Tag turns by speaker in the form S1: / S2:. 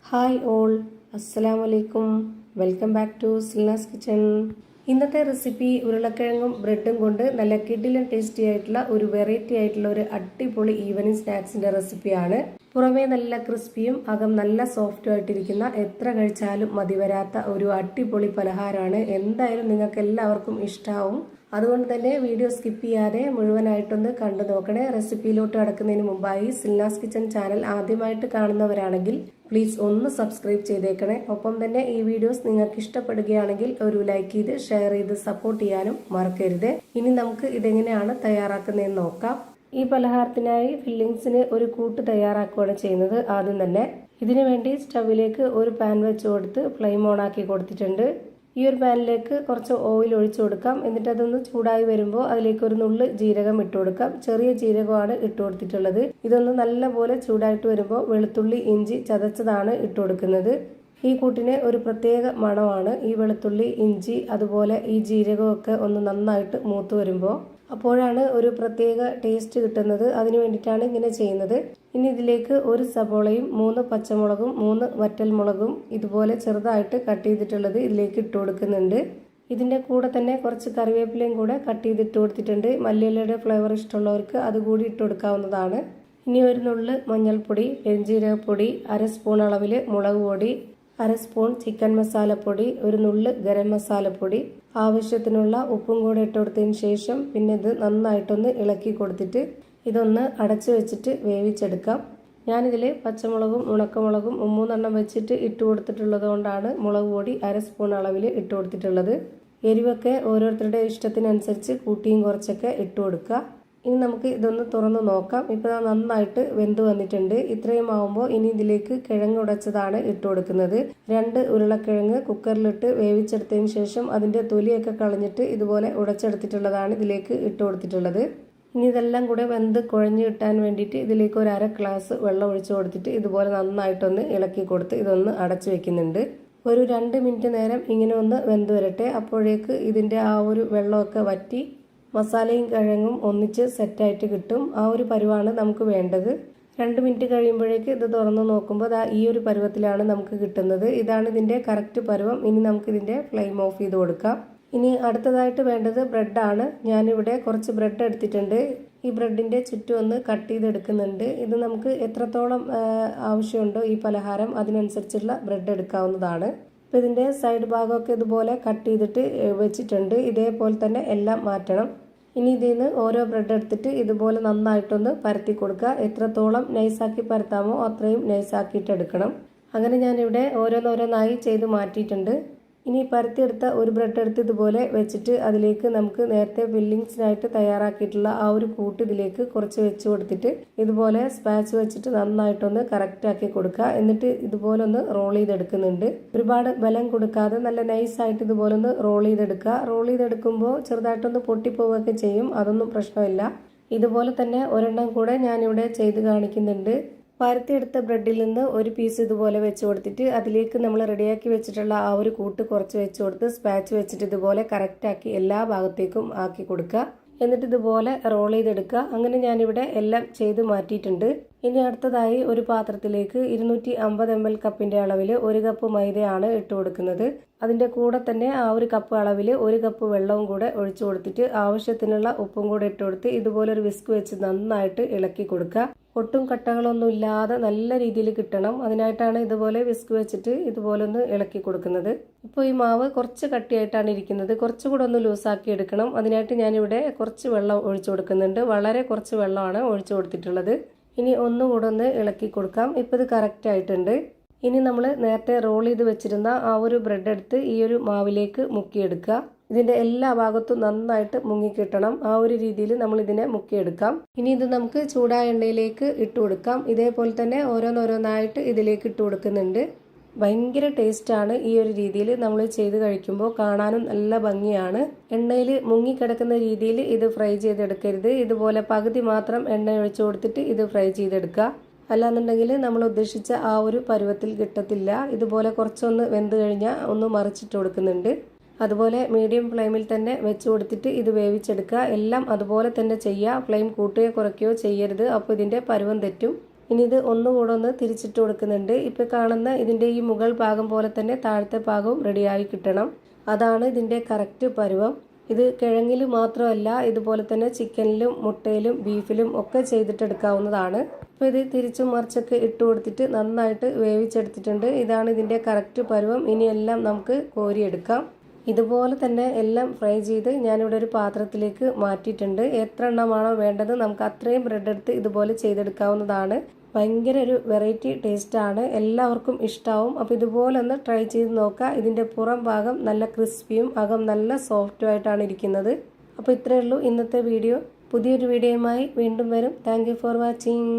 S1: Hi all, അസ്സലാമു അലൈക്കും. Welcome back to സിൽനാസ് കിച്ചൺ. ഇന്നത്തെ റെസിപ്പി ഉരുളക്കിഴങ്ങും ബ്രെഡും കൊണ്ട് നല്ല കിഡിലും ടേസ്റ്റി ആയിട്ടുള്ള ഒരു വെറൈറ്റി ആയിട്ടുള്ള ഒരു അടിപൊളി ഈവനിങ് സ്നാക്സിന്റെ റെസിപ്പിയാണ്. പുറമേ നല്ല ക്രിസ്പിയും അകം നല്ല സോഫ്റ്റും ആയിട്ടിരിക്കുന്ന എത്ര കഴിച്ചാലും മതി വരാത്ത ഒരു അടിപൊളി പലഹാരമാണ്. എന്തായാലും നിങ്ങൾക്ക് എല്ലാവർക്കും ഇഷ്ടാവും. അതുകൊണ്ട് തന്നെ വീഡിയോ സ്കിപ്പ് ചെയ്യാതെ മുഴുവനായിട്ടൊന്ന് കണ്ടു നോക്കണേ. റെസിപ്പിയിലോട്ട് കടക്കുന്നതിന് മുമ്പായി സിൽനാസ് കിച്ചൺ ചാനൽ ആദ്യമായിട്ട് കാണുന്നവരാണെങ്കിൽ പ്ലീസ് ഒന്ന് സബ്സ്ക്രൈബ് ചെയ്തേക്കണേ. ഒപ്പം തന്നെ ഈ വീഡിയോസ് നിങ്ങൾക്ക് ഇഷ്ടപ്പെടുകയാണെങ്കിൽ ഒരു ലൈക്ക് ചെയ്ത് ഷെയർ ചെയ്ത് സപ്പോർട്ട് ചെയ്യാനും മറക്കരുത്. ഇനി നമുക്ക് ഇതെങ്ങനെയാണ് തയ്യാറാക്കുന്നതെന്ന് നോക്കാം. ഈ പലഹാരത്തിനായി ഫില്ലിങ്സിന് ഒരു കൂട്ട് തയ്യാറാക്കുകയാണ് ചെയ്യുന്നത്. ആദ്യം തന്നെ ഇതിനു വേണ്ടി സ്റ്റവിലേക്ക് ഒരു പാൻ വെച്ച് കൊടുത്ത് ഫ്ലെയിം ഓൺ ആക്കി കൊടുത്തിട്ടുണ്ട്. ഈ ഒരു പാനിലേക്ക് കുറച്ച് ഓയിൽ ഒഴിച്ചു കൊടുക്കാം. എന്നിട്ട് അതൊന്ന് ചൂടായി വരുമ്പോൾ അതിലേക്ക് ഒരു നുള്ള് ജീരകം ഇട്ട് കൊടുക്കാം. ചെറിയ ജീരകമാണ് ഇട്ട് കൊടുത്തിട്ടുള്ളത്. ഇതൊന്ന് നല്ലപോലെ ചൂടായിട്ട് വരുമ്പോൾ വെളുത്തുള്ളി ഇഞ്ചി ചതച്ചതാണ് ഇട്ട് കൊടുക്കുന്നത്. ഈ കൂട്ടിന് ഒരു പ്രത്യേക മണമാണ്. ഈ വെളുത്തുള്ളി ഇഞ്ചി അതുപോലെ ഈ ജീരകമൊക്കെ ഒന്ന് നന്നായിട്ട് മൂത്ത് വരുമ്പോൾ അപ്പോഴാണ് ഒരു പ്രത്യേക ടേസ്റ്റ് കിട്ടുന്നത്. അതിനു വേണ്ടിയിട്ടാണ് ഇങ്ങനെ ചെയ്യുന്നത്. ഇനി ഇതിലേക്ക് ഒരു സബോളയും 3 പച്ചമുളകും 3 വറ്റൽമുളകും ഇതുപോലെ ചെറുതായിട്ട് കട്ട് ചെയ്തിട്ടുള്ളത് ഇതിലേക്ക് ഇട്ട് കൊടുക്കുന്നുണ്ട്. ഇതിൻ്റെ കൂടെ തന്നെ കുറച്ച് കറിവേപ്പിലയും കൂടെ കട്ട് ചെയ്തിട്ട് കൊടുത്തിട്ടുണ്ട്. മല്ലിയിലയുടെ ഫ്ലേവർ ഇഷ്ടമുള്ളവർക്ക് അതുകൂടി ഇട്ട് കൊടുക്കാവുന്നതാണ്. ഇനി ഒരു നുള്ള് മഞ്ഞൾപ്പൊടി, പെരുംജീരകപ്പൊടി, 1/2 സ്പൂൺ അളവിൽ മുളക് പൊടി, 1/2 സ്പൂൺ ചിക്കൻ മസാലപ്പൊടി, ഒരു നുള്ള് ഗരം മസാലപ്പൊടി, ആവശ്യത്തിനുള്ള ഉപ്പും കൂടെ ഇട്ട് കൊടുത്തതിന് ശേഷം പിന്നെ ഇത് നന്നായിട്ടൊന്ന് ഇളക്കി കൊടുത്തിട്ട് ഇതൊന്ന് അടച്ചു വെച്ചിട്ട് വേവിച്ചെടുക്കാം. ഞാനിതിൽ പച്ചമുളകും ഉണക്കമുളകും 3 വെച്ചിട്ട് ഇട്ട് കൊടുത്തിട്ടുള്ളത് കൊണ്ടാണ് മുളക് പൊടി 1/2 സ്പൂൺ അളവിൽ ഇട്ട് കൊടുത്തിട്ടുള്ളത്. എരിവൊക്കെ ഓരോരുത്തരുടെ ഇഷ്ടത്തിനനുസരിച്ച് കൂട്ടിയും കുറച്ചൊക്കെ ഇട്ട് കൊടുക്കുക. ഇനി നമുക്ക് ഇതൊന്ന് തുറന്ന് നോക്കാം. ഇപ്പോൾ നന്നായിട്ട് വെന്ത് വന്നിട്ടുണ്ട്. ഇത്രയും ആവുമ്പോൾ ഇനി ഇതിലേക്ക് കിഴങ്ങ് ഉടച്ചതാണ് ഇട്ട് കൊടുക്കുന്നത്. 2 ഉരുളക്കിഴങ്ങ് കുക്കറിലിട്ട് വേവിച്ചെടുത്തതിന് ശേഷം അതിൻ്റെ തൊലിയൊക്കെ കളഞ്ഞിട്ട് ഇതുപോലെ ഉടച്ചെടുത്തിട്ടുള്ളതാണ് ഇതിലേക്ക് ഇട്ട് കൊടുത്തിട്ടുള്ളത്. ഇനി ഇതെല്ലാം കൂടെ വെന്ത് കുഴഞ്ഞു കിട്ടാൻ വേണ്ടിയിട്ട് ഇതിലേക്ക് ഒരു 1/2 ഗ്ലാസ് വെള്ളം ഒഴിച്ചു കൊടുത്തിട്ട് ഇതുപോലെ നന്നായിട്ടൊന്ന് ഇളക്കി കൊടുത്ത് ഇതൊന്ന് അടച്ചു വെക്കുന്നുണ്ട്. ഒരു 2 മിനിറ്റ് നേരം ഇങ്ങനെ ഒന്ന് വെന്ത് വരട്ടെ. അപ്പോഴേക്ക് ഇതിൻ്റെ ആ ഒരു വെള്ളമൊക്കെ വറ്റി മസാലയും കിഴങ്ങും ഒന്നിച്ച് സെറ്റായിട്ട് കിട്ടും. ആ ഒരു പരുവാണ് നമുക്ക് വേണ്ടത്. 2 മിനിറ്റ് കഴിയുമ്പോഴേക്ക് ഇത് തുറന്ന് നോക്കുമ്പോൾ ഈ ഒരു പരുവത്തിലാണ് നമുക്ക് കിട്ടുന്നത്. ഇതാണ് ഇതിൻ്റെ കറക്റ്റ് പരുവം. ഇനി നമുക്ക് ഇതിൻ്റെ ഫ്ലെയിം ഓഫ് ചെയ്ത് കൊടുക്കാം. ഇനി അടുത്തതായിട്ട് വേണ്ടത് ബ്രെഡാണ്. ഞാനിവിടെ കുറച്ച് ബ്രെഡ് എടുത്തിട്ടുണ്ട്. ഈ ബ്രെഡിൻ്റെ ചുറ്റും ഒന്ന് കട്ട് ചെയ്തെടുക്കുന്നുണ്ട്. ഇത് നമുക്ക് എത്രത്തോളം ആവശ്യമുണ്ടോ ഈ പലഹാരം അതിനനുസരിച്ചുള്ള ബ്രെഡ് എടുക്കാവുന്നതാണ്. അപ്പോൾ ഇതിൻ്റെ സൈഡ് ഭാഗമൊക്കെ ഇതുപോലെ കട്ട് ചെയ്തിട്ട് വെച്ചിട്ടുണ്ട്. ഇതേപോലെ തന്നെ എല്ലാം മാറ്റണം. ഇനി ഇതിൽ നിന്ന് ഓരോ ബ്രെഡ് എടുത്തിട്ട് ഇതുപോലെ നന്നായിട്ടൊന്ന് പരത്തി കൊടുക്കുക. എത്രത്തോളം നൈസാക്കി പരത്താമോ അത്രയും നൈസാക്കിയിട്ട് എടുക്കണം. അങ്ങനെ ഞാനിവിടെ ഓരോന്നോരോന്നായി ചെയ്ത് മാറ്റിയിട്ടുണ്ട്. ഇനി പരത്തിയെടുത്ത ഒരു ബ്രെഡ് എടുത്ത് ഇതുപോലെ വെച്ചിട്ട് അതിലേക്ക് നമുക്ക് നേരത്തെ ഫില്ലിങ്സിനായിട്ട് തയ്യാറാക്കിയിട്ടുള്ള ആ ഒരു കൂട്ട് ഇതിലേക്ക് കുറച്ച് വെച്ച് കൊടുത്തിട്ട് ഇതുപോലെ സ്പാച്ച് വെച്ചിട്ട് നന്നായിട്ടൊന്ന് കറക്റ്റാക്കി കൊടുക്കുക. എന്നിട്ട് ഇതുപോലെ ഒന്ന് റോൾ ചെയ്തെടുക്കുന്നുണ്ട്. ഒരുപാട് ബലം കൊടുക്കാതെ നല്ല നൈസായിട്ട് ഇതുപോലെ ഒന്ന് റോൾ ചെയ്തെടുക്കുക. റോൾ ചെയ്തെടുക്കുമ്പോൾ ചെറുതായിട്ടൊന്ന് പൊട്ടിപ്പോവുകയൊക്കെ ചെയ്യും. അതൊന്നും പ്രശ്നമില്ല. ഇതുപോലെ തന്നെ ഒരെണ്ണം കൂടെ ഞാനിവിടെ ചെയ്ത് കാണിക്കുന്നുണ്ട്. പരത്തിയെടുത്ത ബ്രെഡിൽ നിന്ന് ഒരു പീസ് ഇതുപോലെ വെച്ച് കൊടുത്തിട്ട് അതിലേക്ക് നമ്മൾ റെഡിയാക്കി വെച്ചിട്ടുള്ള ആ ഒരു കൂട്ട് കുറച്ച് വെച്ച് കൊടുത്ത് സ്പാച്ച് വെച്ചിട്ട് ഇതുപോലെ കറക്റ്റാക്കി എല്ലാ ഭാഗത്തേക്കും ആക്കി കൊടുക്കുക. എന്നിട്ട് ഇതുപോലെ റോൾ ചെയ്തെടുക്കുക. അങ്ങനെ ഞാനിവിടെ എല്ലാം ചെയ്ത് മാറ്റിയിട്ടുണ്ട്. ഇനി അടുത്തതായി ഒരു പാത്രത്തിലേക്ക് 250 ml കപ്പിൻ്റെ അളവിൽ 1 കപ്പ് മൈദയാണ് ഇട്ട് കൊടുക്കുന്നത്. അതിൻ്റെ കൂടെ തന്നെ ആ ഒരു കപ്പ് അളവിൽ 1 കപ്പ് വെള്ളവും കൂടെ ഒഴിച്ചു കൊടുത്തിട്ട് ആവശ്യത്തിനുള്ള ഉപ്പും കൂടെ ഇട്ട് കൊടുത്ത് ഇതുപോലെ ഒരു വിസ്ക് വെച്ച് നന്നായിട്ട് ഇളക്കി കൊടുക്കുക. ഒട്ടും കട്ടകളൊന്നും ഇല്ലാതെ നല്ല രീതിയിൽ കിട്ടണം. അതിനായിട്ടാണ് ഇതുപോലെ വിസ്ക് വെച്ചിട്ട് ഇതുപോലെ ഒന്ന് ഇളക്കി കൊടുക്കുന്നത്. ഇപ്പോൾ ഈ മാവ് കുറച്ച് കട്ടിയായിട്ടാണ് ഇരിക്കുന്നത്. കുറച്ചുകൂടെ ഒന്ന് ലൂസാക്കി എടുക്കണം. അതിനായിട്ട് ഞാനിവിടെ കുറച്ച് വെള്ളം ഒഴിച്ചു കൊടുക്കുന്നുണ്ട്. വളരെ കുറച്ച് വെള്ളമാണ് ഒഴിച്ചു കൊടുത്തിട്ടുള്ളത്. ഇനി ഒന്നുകൂടെ ഒന്ന് ഇളക്കി കൊടുക്കാം. ഇപ്പോൾ ഇത് കറക്റ്റ് ആയിട്ടുണ്ട്. ഇനി നമ്മൾ നേരത്തെ റോൾ ചെയ്ത് വെച്ചിരുന്ന ആ ഒരു ബ്രെഡ് എടുത്ത് ഈ ഒരു മാവിലേക്ക് മുക്കിയെടുക്കുക. ഇതിൻ്റെ എല്ലാ ഭാഗത്തും നന്നായിട്ട് മുങ്ങിക്കിട്ടണം. ആ ഒരു രീതിയിൽ നമ്മൾ ഇതിനെ മുക്കിയെടുക്കാം. ഇനി ഇത് നമുക്ക് ചൂടായ എണ്ണയിലേക്ക് ഇട്ട് കൊടുക്കാം. ഇതേപോലെ തന്നെ ഓരോന്നോരോന്നായിട്ട് ഇതിലേക്ക് ഇട്ട് കൊടുക്കുന്നുണ്ട്. ഭയങ്കര ടേസ്റ്റാണ് ഈ ഒരു രീതിയിൽ നമ്മൾ ചെയ്ത് കഴിക്കുമ്പോൾ. കാണാനും നല്ല ഭംഗിയാണ്. എണ്ണയിൽ മുങ്ങിക്കിടക്കുന്ന രീതിയിൽ ഇത് ഫ്രൈ ചെയ്തെടുക്കരുത്. ഇതുപോലെ പകുതി മാത്രം എണ്ണ ഒഴിച്ചു കൊടുത്തിട്ട് ഇത് ഫ്രൈ ചെയ്തെടുക്കുക. അല്ലാന്നുണ്ടെങ്കിൽ നമ്മൾ ഉദ്ദേശിച്ച ആ ഒരു പരുവത്തിൽ കിട്ടത്തില്ല. ഇതുപോലെ കുറച്ചൊന്ന് വെന്ത് കഴിഞ്ഞാൽ ഒന്ന് മറിച്ചിട്ട് കൊടുക്കുന്നുണ്ട്. അതുപോലെ മീഡിയം ഫ്ലെയിമിൽ തന്നെ വെച്ച് കൊടുത്തിട്ട് ഇത് വേവിച്ചെടുക്കുക. എല്ലാം അതുപോലെ തന്നെ ചെയ്യുക. ഫ്ലെയിം കൂട്ടുകയോ കുറയ്ക്കുകയോ ചെയ്യരുത്. അപ്പോൾ ഇതിൻ്റെ പരുവം തെറ്റും. ഇനി ഇത് ഒന്നുകൂടെ ഒന്ന് തിരിച്ചിട്ട് കൊടുക്കുന്നുണ്ട്. ഇപ്പോൾ കാണുന്ന ഇതിൻ്റെ ഈ മുകൾ ഭാഗം പോലെ തന്നെ താഴത്തെ ഭാഗവും റെഡിയായി കിട്ടണം. അതാണ് ഇതിൻ്റെ കറക്റ്റ് പരുവം. ഇത് കിഴങ്ങിൽ മാത്രമല്ല, ഇതുപോലെ തന്നെ ചിക്കനിലും മുട്ടയിലും ബീഫിലും ഒക്കെ ചെയ്തിട്ടെടുക്കാവുന്നതാണ്. അപ്പോൾ ഇത് തിരിച്ചും മറിച്ചൊക്കെ ഇട്ട് കൊടുത്തിട്ട് നന്നായിട്ട് വേവിച്ചെടുത്തിട്ടുണ്ട്. ഇതാണ് ഇതിൻ്റെ കറക്റ്റ് പരുവം. ഇനിയെല്ലാം നമുക്ക് കോരിയെടുക്കാം. ഇതുപോലെ തന്നെ എല്ലാം ഫ്രൈ ചെയ്ത് ഞാനിവിടെ ഒരു പാത്രത്തിലേക്ക് മാറ്റിയിട്ടുണ്ട്. എത്ര എണ്ണമാണോ വേണ്ടത് നമുക്ക് അത്രയും ബ്രെഡ് എടുത്ത് ഇതുപോലെ ചെയ്തെടുക്കാവുന്നതാണ്. ഭയങ്കര ഒരു വെറൈറ്റി ടേസ്റ്റാണ്, എല്ലാവർക്കും ഇഷ്ടമാവും. അപ്പോൾ ഇതുപോലെ ഒന്ന് ട്രൈ ചെയ്ത് നോക്കുക. ഇതിൻ്റെ പുറം ഭാഗം നല്ല ക്രിസ്പിയും അകം നല്ല സോഫ്റ്റും ആയിട്ടാണ് ഇരിക്കുന്നത്. അപ്പോൾ ഇത്രയേ ഉള്ളൂ ഇന്നത്തെ വീഡിയോ. പുതിയൊരു വീഡിയോയുമായി വീണ്ടും വരും. Thank you for watching.